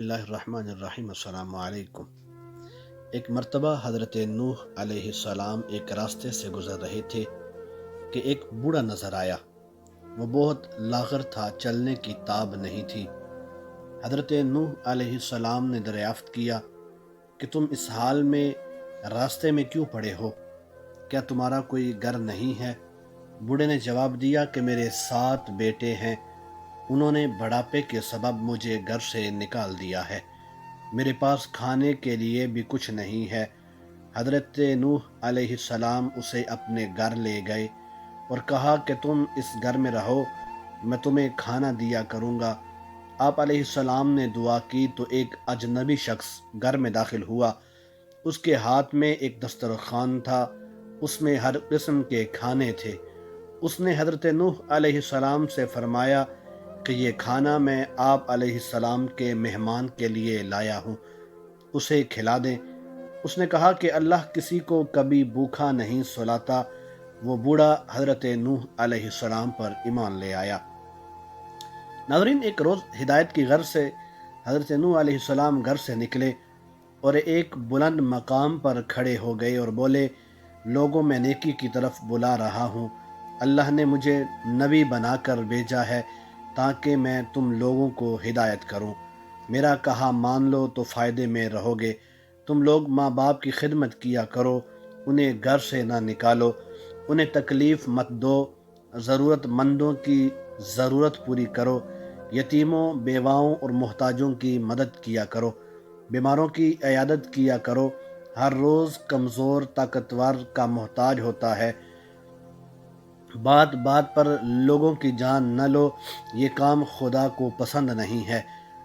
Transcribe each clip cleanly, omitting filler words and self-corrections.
اللہ الرحمن الرحیم السلام علیکم۔ ایک مرتبہ حضرت نوح علیہ السلام ایک راستے سے گزر رہے تھے کہ ایک بوڑھا نظر آیا۔ وہ بہت لاغر تھا، چلنے کی تاب نہیں تھی۔ حضرت نوح علیہ السلام نے دریافت کیا کہ تم اس حال میں راستے میں کیوں پڑے ہو؟ کیا تمہارا کوئی گھر نہیں ہے؟ بوڑھے نے جواب دیا کہ میرے 7 بیٹے ہیں، انہوں نے بڑھاپے کے سبب مجھے گھر سے نکال دیا ہے، میرے پاس کھانے کے لیے بھی کچھ نہیں ہے۔ حضرت نوح علیہ السلام اسے اپنے گھر لے گئے اور کہا کہ تم اس گھر میں رہو، میں تمہیں کھانا دیا کروں گا۔ آپ علیہ السلام نے دعا کی تو ایک اجنبی شخص گھر میں داخل ہوا۔ اس کے ہاتھ میں ایک دسترخوان تھا، اس میں ہر قسم کے کھانے تھے۔ اس نے حضرت نوح علیہ السلام سے فرمایا کہ یہ کھانا میں آپ علیہ السلام کے مہمان کے لیے لایا ہوں، اسے کھلا دیں۔ اس نے کہا کہ اللہ کسی کو کبھی بھوکا نہیں سلاتا۔ وہ بوڑھا حضرت نوح علیہ السلام پر ایمان لے آیا۔ ناظرین، ایک روز ہدایت کی غرض سے حضرت نوح علیہ السلام گھر سے نکلے اور ایک بلند مقام پر کھڑے ہو گئے اور بولے، لوگوں میں نیکی کی طرف بلا رہا ہوں۔ اللہ نے مجھے نبی بنا کر بھیجا ہے تاکہ میں تم لوگوں کو ہدایت کروں۔ میرا کہا مان لو تو فائدے میں رہو گے۔ تم لوگ ماں باپ کی خدمت کیا کرو، انہیں گھر سے نہ نکالو، انہیں تکلیف مت دو، ضرورت مندوں کی ضرورت پوری کرو، یتیموں، بیواؤں اور محتاجوں کی مدد کیا کرو، بیماروں کی عیادت کیا کرو۔ ہر روز کمزور طاقتور کا محتاج ہوتا ہے۔ بات بات پر لوگوں کی جان نہ لو، یہ کام خدا کو پسند نہیں ہے۔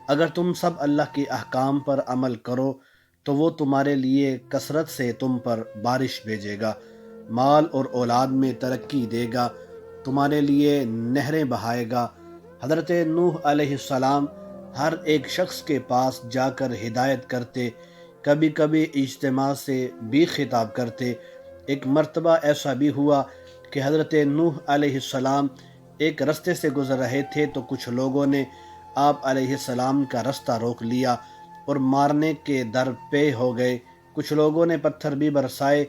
اگر تم سب اللہ کے احکام پر عمل کرو تو وہ تمہارے لیے کثرت سے تم پر بارش بھیجے گا، مال اور اولاد میں ترقی دے گا، تمہارے لیے نہریں بہائے گا۔ حضرت نوح علیہ السلام ہر ایک شخص کے پاس جا کر ہدایت کرتے، کبھی کبھی اجتماع سے بھی خطاب کرتے۔ ایک مرتبہ ایسا بھی ہوا کہ حضرت نوح علیہ السلام ایک رستے سے گزر رہے تھے تو کچھ لوگوں نے آپ علیہ السلام کا رستہ روک لیا اور مارنے کے در پے ہو گئے۔ کچھ لوگوں نے پتھر بھی برسائے۔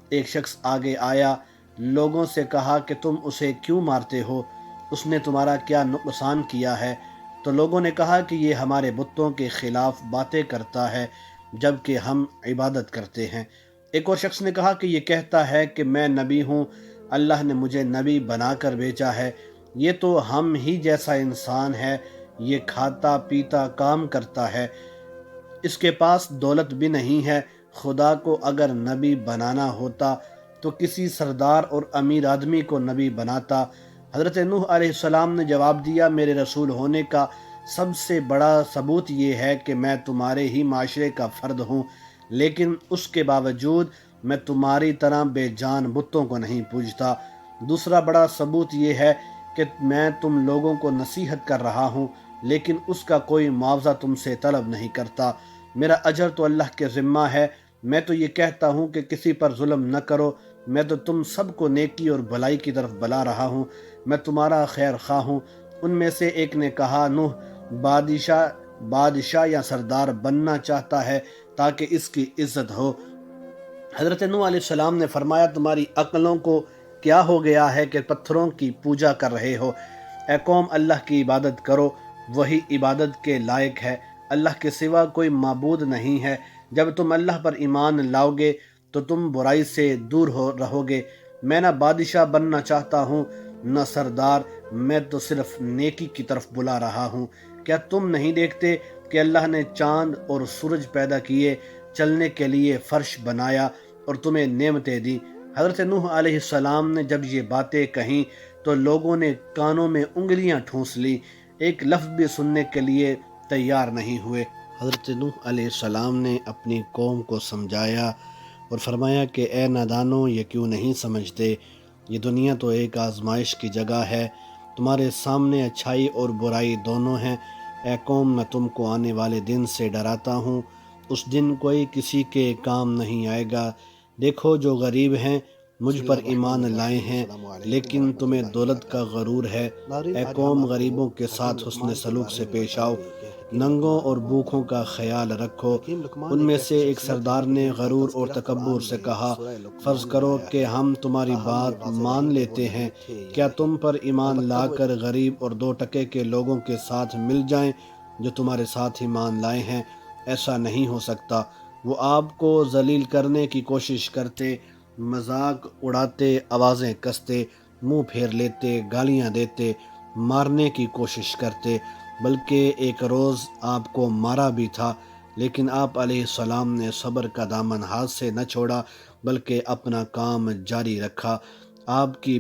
ایک شخص آگے آیا، لوگوں سے کہا کہ تم اسے کیوں مارتے ہو؟ اس نے تمہارا کیا نقصان کیا ہے؟ تو لوگوں نے کہا کہ یہ ہمارے بتوں کے خلاف باتیں کرتا ہے جبکہ ہم عبادت کرتے ہیں۔ ایک اور شخص نے کہا کہ یہ کہتا ہے کہ میں نبی ہوں، اللہ نے مجھے نبی بنا کر بھیجا ہے۔ یہ تو ہم ہی جیسا انسان ہے، یہ کھاتا پیتا کام کرتا ہے، اس کے پاس دولت بھی نہیں ہے۔ خدا کو اگر نبی بنانا ہوتا تو کسی سردار اور امیر آدمی کو نبی بناتا۔ حضرت نوح علیہ السلام نے جواب دیا، میرے رسول ہونے کا سب سے بڑا ثبوت یہ ہے کہ میں تمہارے ہی معاشرے کا فرد ہوں، لیکن اس کے باوجود میں تمہاری طرح بے جان بتوں کو نہیں پوجتا۔ دوسرا بڑا ثبوت یہ ہے کہ میں تم لوگوں کو نصیحت کر رہا ہوں، لیکن اس کا کوئی معاوضہ تم سے طلب نہیں کرتا۔ میرا اجر تو اللہ کے ذمہ ہے۔ میں تو یہ کہتا ہوں کہ کسی پر ظلم نہ کرو۔ میں تو تم سب کو نیکی اور بھلائی کی طرف بلا رہا ہوں، میں تمہارا خیر خواہ ہوں۔ ان میں سے ایک نے کہا، نوح بادشاہ یا سردار بننا چاہتا ہے تاکہ اس کی عزت ہو۔ حضرت نوح علیہ السلام نے فرمایا، تمہاری عقلوں کو کیا ہو گیا ہے کہ پتھروں کی پوجا کر رہے ہو؟ اے قوم، اللہ کی عبادت کرو، وہی عبادت کے لائق ہے، اللہ کے سوا کوئی معبود نہیں ہے۔ جب تم اللہ پر ایمان لاؤ گے تو تم برائی سے دور رہو گے۔ میں نہ بادشاہ بننا چاہتا ہوں نہ سردار، میں تو صرف نیکی کی طرف بلا رہا ہوں۔ کیا تم نہیں دیکھتے کہ اللہ نے چاند اور سورج پیدا کیے، چلنے کے لیے فرش بنایا اور تمہیں نعمتیں دی؟ حضرت نوح علیہ السلام نے جب یہ باتیں کہیں تو لوگوں نے کانوں میں انگلیاں ٹھونس لی، ایک لفظ بھی سننے کے لیے تیار نہیں ہوئے۔ حضرت نوح علیہ السلام نے اپنی قوم کو سمجھایا اور فرمایا کہ اے نادانوں، یہ کیوں نہیں سمجھتے؟ یہ دنیا تو ایک آزمائش کی جگہ ہے، تمہارے سامنے اچھائی اور برائی دونوں ہیں۔ اے قوم، میں تم کو آنے والے دن سے ڈراتا ہوں، اس دن کوئی کسی کے کام نہیں آئے گا۔ دیکھو، جو غریب ہیں مجھ پر ایمان لائے ہیں لیکن تمہیں دولت کا غرور ہے۔ اے قوم، غریبوں کے ساتھ حسن سلوک سے پیش آؤ، ننگوں اور بھوکھوں کا خیال رکھو۔ ان میں سے ایک سردار نے غرور اور تکبر سے کہا، فرض کرو کہ ہم تمہاری بات مان لیتے ہیں، کیا تم پر ایمان لا کر غریب اور 2 ٹکے کے لوگوں کے ساتھ مل جائیں جو تمہارے ساتھ ایمان لائے ہیں؟ ایسا نہیں ہو سکتا۔ وہ آپ کو ذلیل کرنے کی کوشش کرتے، مذاق اڑاتے، آوازیں کستے، منہ پھیر لیتے، گالیاں دیتے، مارنے کی کوشش کرتے، بلکہ ایک روز آپ کو مارا بھی تھا، لیکن آپ علیہ السلام نے صبر کا دامن ہاتھ سے نہ چھوڑا بلکہ اپنا کام جاری رکھا۔ آپ کی